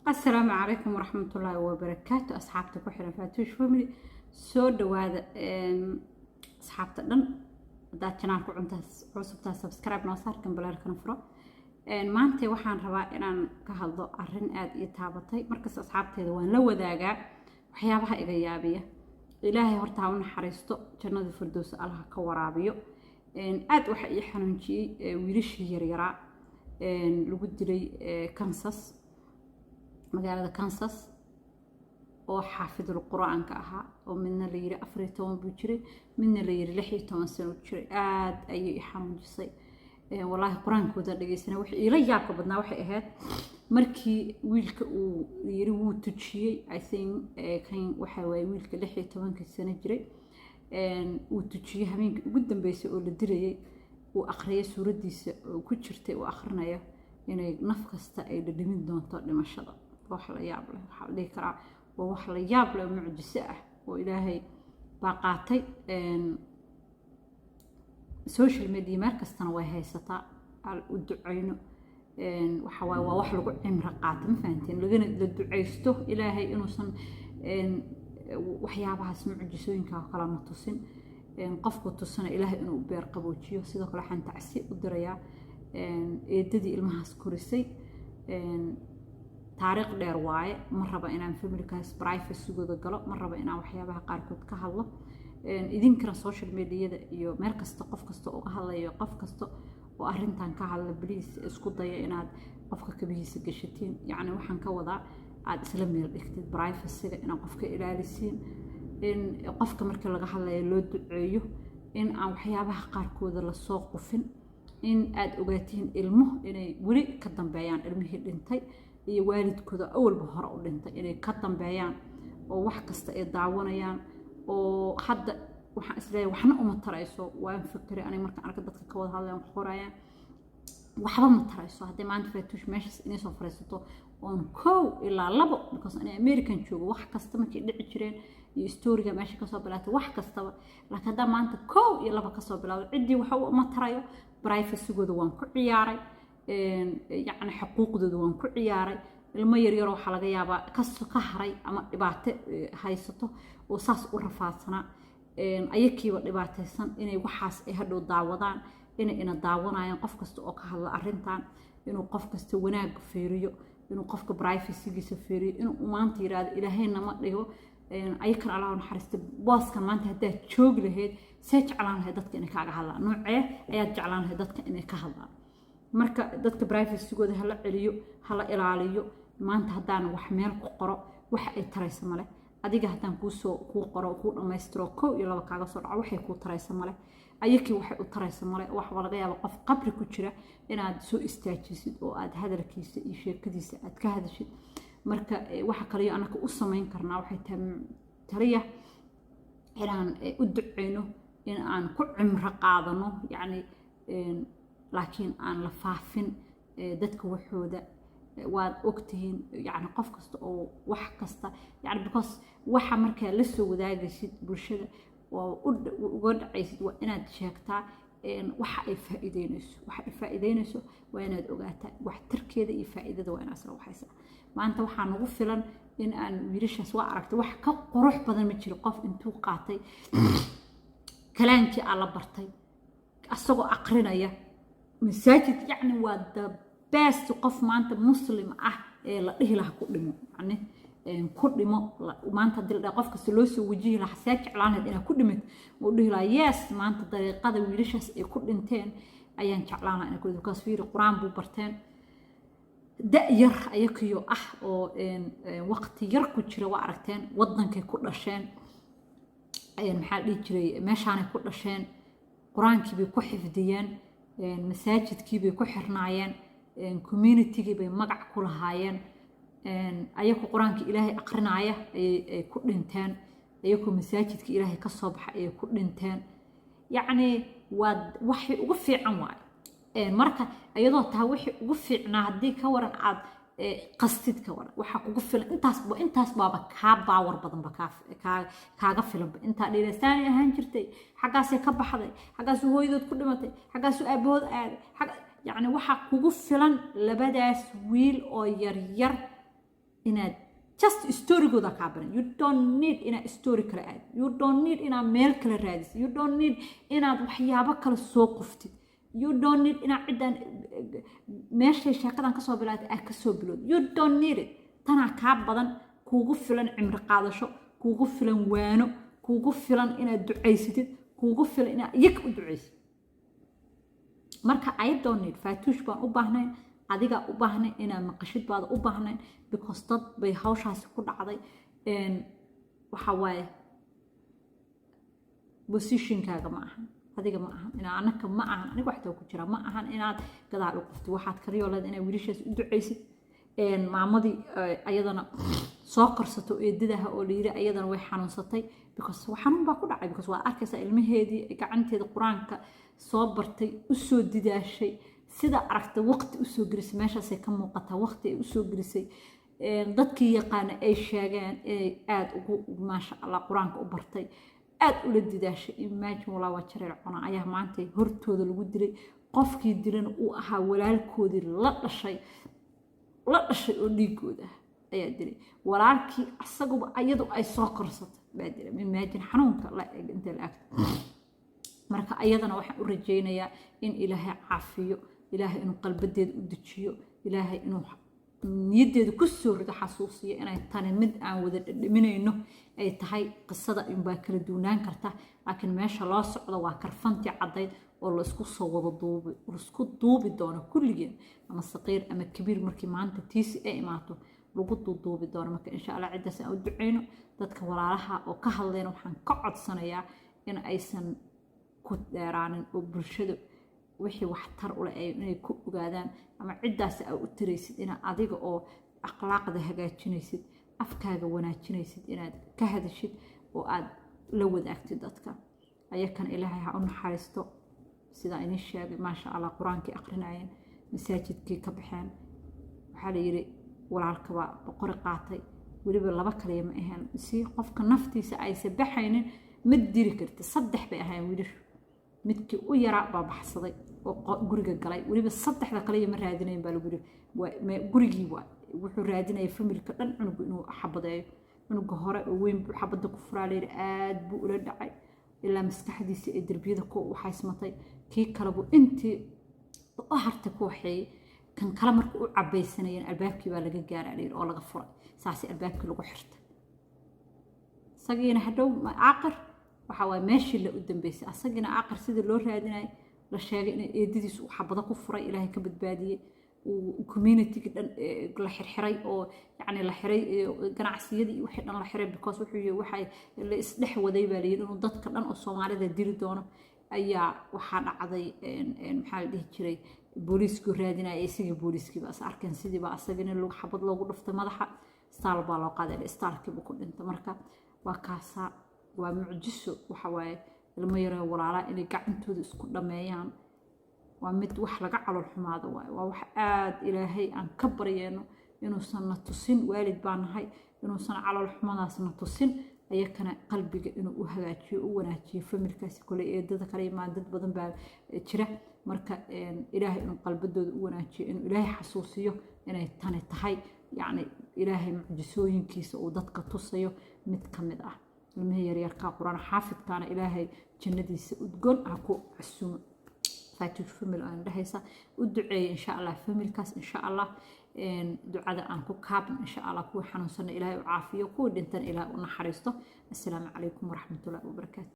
السلام عليكم ورحمة الله وبركاته. أصحابتك وحنا فاتوش فاميلي سو دواada أصحابta dhan hadaad channelka cusubtaa subscribe noo saar kambalaalkana furo. maanta waxaan rabaa inaan ka hadlo arrin aad ii taabatay markaas asxaabteeda waan la wadaagaa waxyaabaha iga yaabiya. ilaahay horta ha u naxariisto jannada firdaws Allah ka waraabiyo. aad waxa ii xanuunjiyay wiilashii yaryaraa lagu dilay Kansas magaalada Kansas oo xaafidul quraanka ahaa oo midna la yiri 14 buu jiray midna la yiri 16 sano jiray. aad ayay i xanuunjisay wallahi quraankooda dhageysana wax ila yaabka badnaa waxay ahayd markii wiilka uu yiri wuu tujiyay I think kan waxa way wiilka 16 sano jiray uu tujiyay habeenkii ugu dambeysay oo la dilayay uu aqriyay suuradiisa oo ku jirtay oo aqrinayo inay naf kasta ay dhadhamin doonto dhimashada. wax la yaab leh waxa la dhihi karaa waa wax la yaab leh mucjiso ah oo ilaahay baa qaatay. social media markastana way haysataa al u duceyno waxa waa wax lagu cimri qaato ma fahanteen lagana la duceysto ilaahay inuusan waxyaabahaas mucjisooyinka kala ma tusin qofku tusana ilaahay inuu beer qaboojiyo. sidoo kale waxaan tacsi u dirayaa eedadii ilmahaas korisay. taariikh dheer waaye ma raba inaan familkaas privacy-gooda galo ma raba inaan waxyaabaha qaarkood ka hadlo. idinkana social media-da iyo meel kasta qof kasta oo ka hadlayo qof kasta oo arrintan ka hadla please isku daya inaad qofka kabihiisa gashatiin. yacni waxaan ka wadaa aad isla meel dhigtid privacy-ga inaad qofka ilaalisiin in qofka markii laga hadlayo loo duceeyo in aan waxyaabaha qaarkooda la soo qufin in aad ogaatiin ilmo inay weli ka dambeeyaan ilmihii dhintay iyo waalidkooda awalba hore u dhintay inay ka dambeeyaan oo wax kasta ay daawanayaan oo hadda waxaan isleeyahay waxna uma tarayso. waan fikiray aniga markaan arko dadka ka wada hadlayaan qorayaan waxba ma tarayso haddii maanta faatuush meeshaas inay soo fariisato on kow ilaa labo because ani American joogo wax kasta markay dhici jireen iyo storyga meesha ka soo bilaatay wax kastaba laakiin hadda maanta kow iyo labo ka soo bilaawday cidii waxa uma tarayo privacy-gooda waan ku ciyaaray يعني حقوقدooda waan ku ciyaaray. ilmo yar yar waxa laga yaabaa ka haray ama dhibaato haysato oo saas u rafaadsana ayakiiba dhibaataysan inay waxaas ay hadhow daawadaan inay daawanayaan qof kasta oo ka hadla arrintan inuu qof kasta wanaag fiiriyo inuu qofka privacy-giisa fiiriyo inuu maanta yiraahdo ilaahayna ma dhigo ayakan Allah naxariista booskan maanta hadaa joog lahayd see jeclaan lahayd dadka inay kaaga hadlaan noocee ayaad jeclaan lahayd dadka inay ka hadlaan. marka dadka privacy-gooda hala celiyo hala ilaaliyo. maanta hadaan wax meel ku qoro waxa ay tarayso male adiga hadaan ku qoro ku dhameystiro kow iyo laba kaaga soo dhaco waxay ku tarayso male ayakii waxay u tarayso male wax laga yaabo qof qabri ku jira inaad soo istaajisid oo aad hadalkiisa iyo sheekadiisa aad ka hadashid. marka waxa kale oo anaka u sameyn karnaa waxay tariya inaan u duceyno in aan ku cimri qaadano yacni laakiin aan la faafin dadka waxooda waad ogtihiin yani qof kasta oo wax kasta yani because waxa markaa la soo wadaagaysid bulshada oo uga dhacaysid waa inaad sheegtaa waxa ay faa'iideynayso waa inaad ogaataa wax tarkeeda iyo faa'iidada waa inaad isla waxaysaa. maanta waxaa nagu filan in aan wiilashaas waa aragtay wax ka qurux badan ma jiro qof intuu qaatay kalaankii ala bartay asagoo aqrinaya masaajid yani waa the best qof maanta muslim ah ee la dhihi lahaa ku dhimo yani ku dhimo maanta dil qof kasta loo soo wajihi lahaa saaj jeclaanayd inaad ku dhimid oo dhihi lahaa yes maanta dariiqada wiilashaas ay ku dhinteen ayaan jeclaan lahaa inay ku fiiri quraan buu barteen da yar ayakiyo ah oo waqti yar ku jira waa aragteen wadankay ku dhasheen maxaa dhihi jiray meeshaanay ku dhasheen quraankii bay ku xifdiyeen masaajidkii bay ku xirnaayeen community-gii bay magac ku lahaayeen ayagu quraanka ilaahay aqrinaaya ay ku dhinteen ayagu masaajidka ilaahay ka soo baxay ay ku dhinteen. yacni waa waxay ugu fiican waay marka iyadoo taa waxay ugu fiicnaa haddii ka waran aad qastid ka waran waxa kugu filan intaas baaba ka baawar badan ba kaaga filan inta dhireystaan ahaan jirtay xagaas ka baxday xagaas hooyadood ku dhimatay xagaas aabahood aaday يعني waxa kugu filan labadaas wiil oo yar yar inaad just storygooda kaa baran. You don't need inaad story kale aad, you don't need inaad meel kale raadis, you don't need inaad waxyaabo kale soo qoftid, you don't need inaad ciddaan meeshay sheekadan kasoo bilaatay aad kasoo bilowd. You don't need it. tanaa kaa badan, kuugu filan cimri qaadasho, kuugu filan waano, kuugu filan inaad ducaysatid, kuugu filan inaad iyaga u ducaysid. marka I don't need faatuush baan u baahnayn, adiga u baahnayn inaad maqashid baad u baahnayn, because dad bay hawshaasi ku dhacday. waxa waaye positionkaaga ma ahan, adiga ma ahan, inaad anaka ma ahan, aniga waxtaa ku jira ma ahan inaad gadaal u qoftid. waxaad kaliyo leed inaad wiilashaas u ducaysid. maamadii ayadana soo korsato eedadaha oo la yiri ayadana way xanuunsatay because xanuun baa ku dhacay, because waa arkaysa ilmaheedii gacanteeda quraanka soo bartay u soo didaashay, sida aragtay waqti u soo gelisay, meeshaas ay ka muuqataa waqti ay u soo gelisay. dadkii yaqaan ay sheegeen inay aad ugu maasha Allah quraanka u bartay, aad u la didaashay. imagine walaa waa jareer cuna ayaa maanta hortooda lagu dilay. qofkii dilan uu ahaa walaalkoodii la dhashay oo dhiigooda ayaa dilay. walaalkii asaguba ayadu ay soo korsatay baa dilay. imagine xanuunka la eeg inta la agto. marka ayadana waxaan u rajaynayaa in ilaahay caafiyo, ilaahay inuu qalbadeeda u dejiyo, ilaahay inuu niyadeeda ku soo rido xasuusiyo inay tani mid aan wada dhadhaminayno ay tahay. qisada in baa kala duunaan karta, laakiin meesha loo socdo waa karfantii caddayd oo la isku soo wada duubi, la isku duubi doono kulligeen, ama saqiir ama kabiir, markii maanta tiisi ay imaato lagu duubi doono. marka insha Allah ciddaas aan u duceyno. dadka walaalaha oo ka hadlayna waxaan ka codsanayaa in aysan ku dheeraanin oo bulshada wixii waxtar u leh inay ku ogaadaan, ama ciddaas aad u tiraysid inaad adiga oo akhlaaqda hagaajinaysid, afkaaga wanaajinaysid, inaad ka hadashid oo aad la wadaagtid dadka. ayakan ilaahay ha u naxariisto. sida ay sheegay maasha Allah quraankii aqrinayeen, masaajidkii ka baxeen. waxaa la yiri walaalka waa boqor qaatay, waliba laba kaliya ma ahaan si qofka naftiisa ay sabaxaynin mid diri kartay. saddex bay ahayn wiilashu, midkii u yaraa baa baxsaday oo guriga galay, waliba saddexda kaliya ma raadinayn baa lagu yiri. gurigii wuxuu raadinayay familka dhan cunugu inuu xabadeeyo. cunuga hore oo weyn buu xabada ku furaa la yiri, aad buu ula dhacay ilaa maskaxdiisa ee darbiyada ku waxaysmatay. kii kale buu intii oo harta ku waxay kan kala markuu u cabaysanayeen albaabkii baa laga gaaray oo laga furay. saasi albaabkii lagu xirtay. sagiina hadhow aaqir waxa way meeshii la u dambeysay. asagina aaqir sidii loo raadinay la sheegay in eedadiisu xabada ku furay, ilaahay ka badbaadiyay. community dhan la xirxiray oo yani la xiray ganacsiyadii wixii dhan la xiray because wuxuu yahay waxay la isdhex waday baa leeyahay inuu dadka dhan oo Soomaalida diri doono. ayaa waxa dhacday maxaa la dhihi jiray booliisku raadinayay. isaga booliiskii baa arkeen sidii baa asagina loo xabad loogu dhuftay madaxa, staal baa loo qaaday, staalkii buu ku dhintay. marka waa kaasa waa mucjiso. waxa waaye ilmo yar oo walaala inay gacantooda isku dhameeyaan waa mid wax laga calool xumaado waaye. waa wax aad ilaahay aan ka baryayno inuusan na tusin. waalid baan nahay, inuusan calool xumadaas na tusin. ayakana qalbiga inuu u hagaajiyo u wanaajiyo familkaasi kale eedada kale ma dad badan baa jira. marka ilaahay inuu qalbadooda u wanaajiyo, inuu ilaahay xasuusiyo inay tani tahay yani ilaahay mucjisooyinkiisa uu dadka tusayo mid kamid ah. ilmaha yaryarka quraan xaafidkaana ilaahay jannadiisa udgoon ha ku casuumo. faatuush famil aan dhahaysa u duceeyay insha Allah familkaas insha Allah. ducada aan ku kaabin insha Allah ku xanuunsan ilaahay u caafiyo, ku dhintan ilaahay u naxariisto. assalaamu calaykum waraxmatullaahi wabarakaatuh.